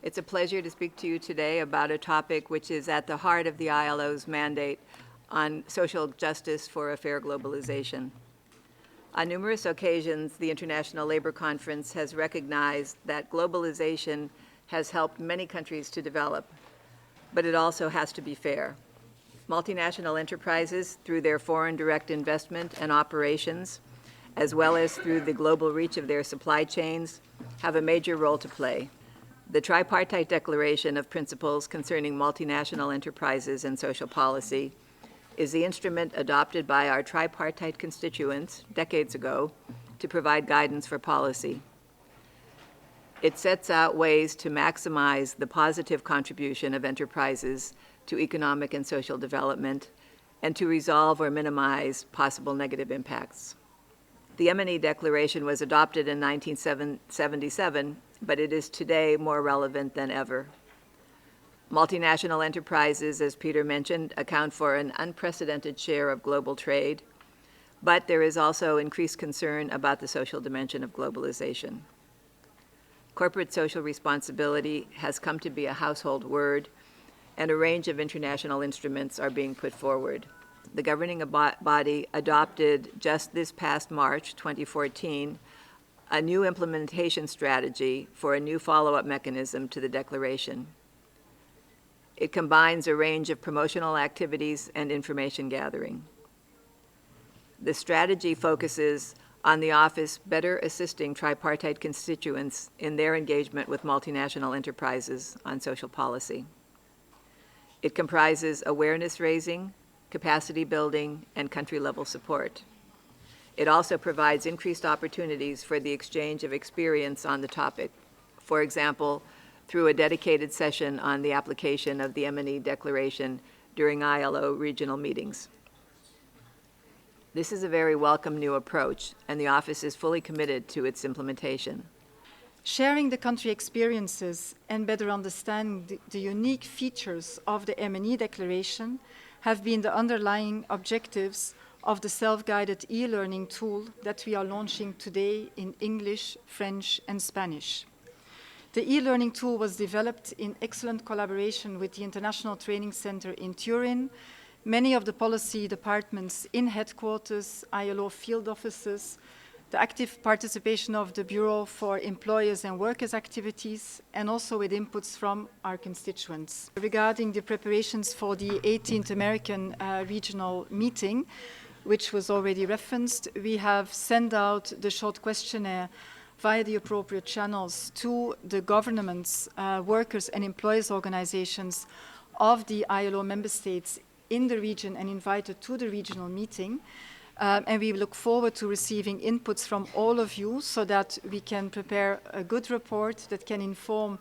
It's a pleasure to speak to you today about a topic which is at the heart of the ILO's mandate on social justice for a fair globalization. On numerous occasions, the International Labor Conference has recognized that globalization has helped many countries to develop, but it also has to be fair. Multinational enterprises, through their foreign direct investment and operations, as well as through the global reach of their supply chains, have a major role to play. The Tripartite Declaration of Principles concerning multinational enterprises and social policy is the instrument adopted by our tripartite constituents decades ago to provide guidance for policy. It sets out ways to maximize the positive contribution of enterprises to economic and social development and to resolve or minimize possible negative impacts. The MNE Declaration was adopted in 1977, but it is today more relevant than ever. Multinational enterprises, as Peter mentioned, account for an unprecedented share of global trade, but there is also increased concern about the social dimension of globalization. Corporate social responsibility has come to be a household word, and a range of international instruments are being put forward. The governing body adopted just this past March 2014 a new implementation strategy for a new follow-up mechanism to the declaration. It combines a range of promotional activities and information gathering. The strategy focuses on the office better assisting tripartite constituents in their engagement with multinational enterprises on social policy. It comprises awareness raising, capacity building, and country-level support. It also provides increased opportunities for the exchange of experience on the topic, for example, through a dedicated session on the application of the MNE Declaration during ILO regional meetings. This is a very welcome new approach, and the office is fully committed to its implementation. Sharing the country experiences and better understanding the unique features of the MNE Declaration have been the underlying objectives of the self-guided e-learning tool that we are launching today in English, French, and Spanish. The e-learning tool was developed in excellent collaboration with the International Training Center in Turin, many of the policy departments in headquarters, ILO field offices, the active participation of the Bureau for Employers and Workers activities, and also with inputs from our constituents. Regarding the preparations for the 18th American regional meeting, which was already referenced, we have sent out the short questionnaire via the appropriate channels to the governments, workers and employers organizations of the ILO member states in the region and invited to the regional meeting. And we look forward to receiving inputs from all of you so that we can prepare a good report that can inform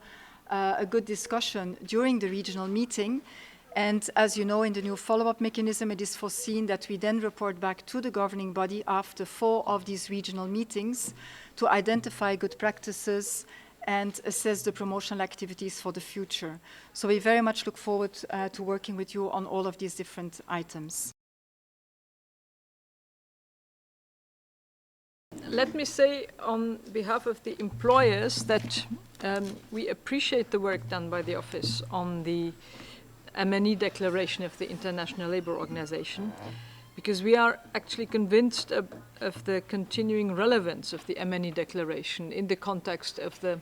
a good discussion during the regional meeting. And as you know, in the new follow-up mechanism, it is foreseen that we then report back to the governing body after 4 of these regional meetings to identify good practices and assess the promotional activities for the future. So we very much look forward to working with you on all of these different items. Let me say on behalf of the employers that we appreciate the work done by the office on the MNE Declaration of the International Labour Organization, because we are actually convinced of the continuing relevance of the MNE Declaration in the context of the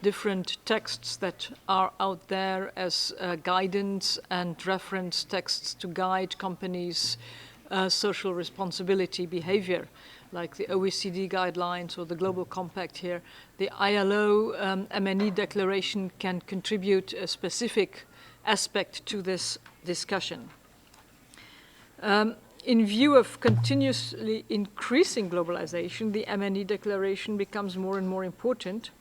different texts that are out there as guidance and reference texts to guide companies' social responsibility behavior, like the OECD guidelines or the Global Compact here. The ILO MNE Declaration can contribute a specific aspect to this discussion. In view of continuously increasing globalization, the MNE Declaration becomes more and more important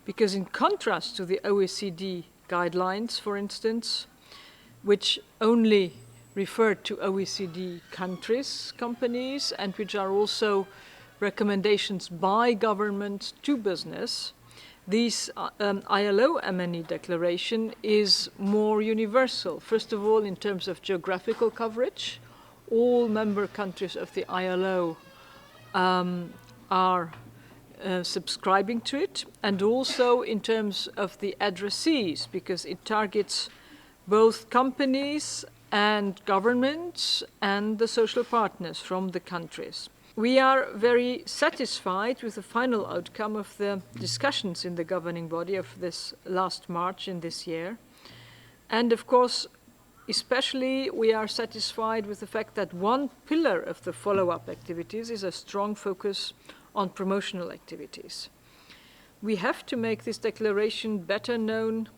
because, in contrast to the OECD guidelines, for instance, which only refer to OECD countries, companies, and which are also recommendations by governments to business, this ILO MNE Declaration is more universal. First of all, in terms of geographical coverage, all member countries of the ILO are subscribing to it, and also in terms of the addressees, because it targets both companies and governments and the social partners from the countries. We are very satisfied with the final outcome of the discussions in the governing body of this last March in this year. And of course, especially we are satisfied with the fact that one pillar of the follow-up activities is a strong focus on promotional activities. We have to make this declaration better known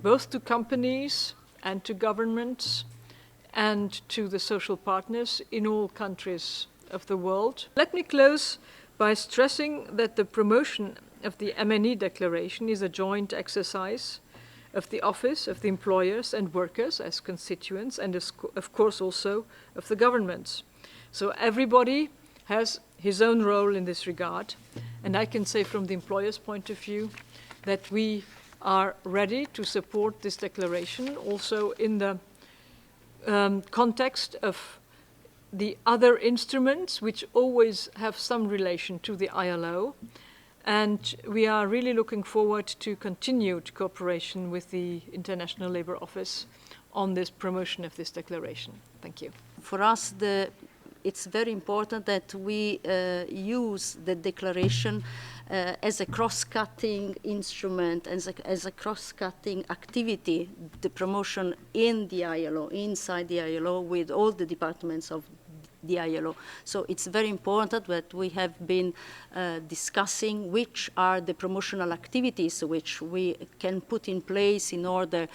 both to companies and to governments and to the social partners in all countries of the world. Let me close by stressing that the promotion of the MNE Declaration is a joint exercise of the office, of the employers and workers as constituents, and of course also of the governments. So everybody has his own role in this regard, and I can say from the employer's point of view that we are ready to support this declaration also in the context of the other instruments which always have some relation to the ILO. And we are really looking forward to continued cooperation with the International Labour Office on this promotion of this declaration. Thank you. For us, it's very important that we use the declaration as a cross-cutting instrument, as a cross-cutting activity, the promotion in the ILO, inside the ILO, with all the departments of the ILO. So it's very important that we have been discussing which are the promotional activities which we can put in place in order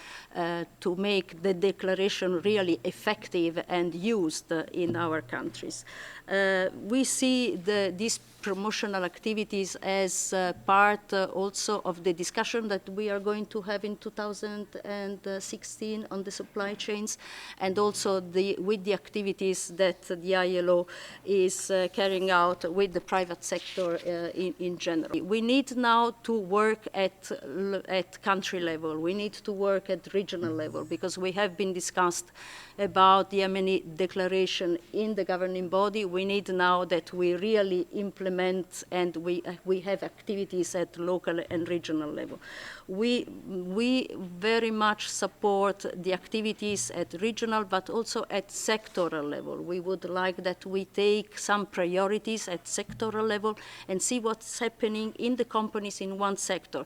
to make the declaration really effective and used in our countries. We see these promotional activities as part also of the discussion that we are going to have in 2016 on the supply chains, and also with the activities that the ILO is carrying out with the private sector in general. We need now to work at country level. We need to work at regional level, because we have been discussed about the MNE Declaration in the governing body. We need now that we really implement, and we have activities at local and regional level. We very much support the activities at regional, but also at sectoral level. We would like that we take some priorities at sectoral level and see what's happening in the companies in one sector.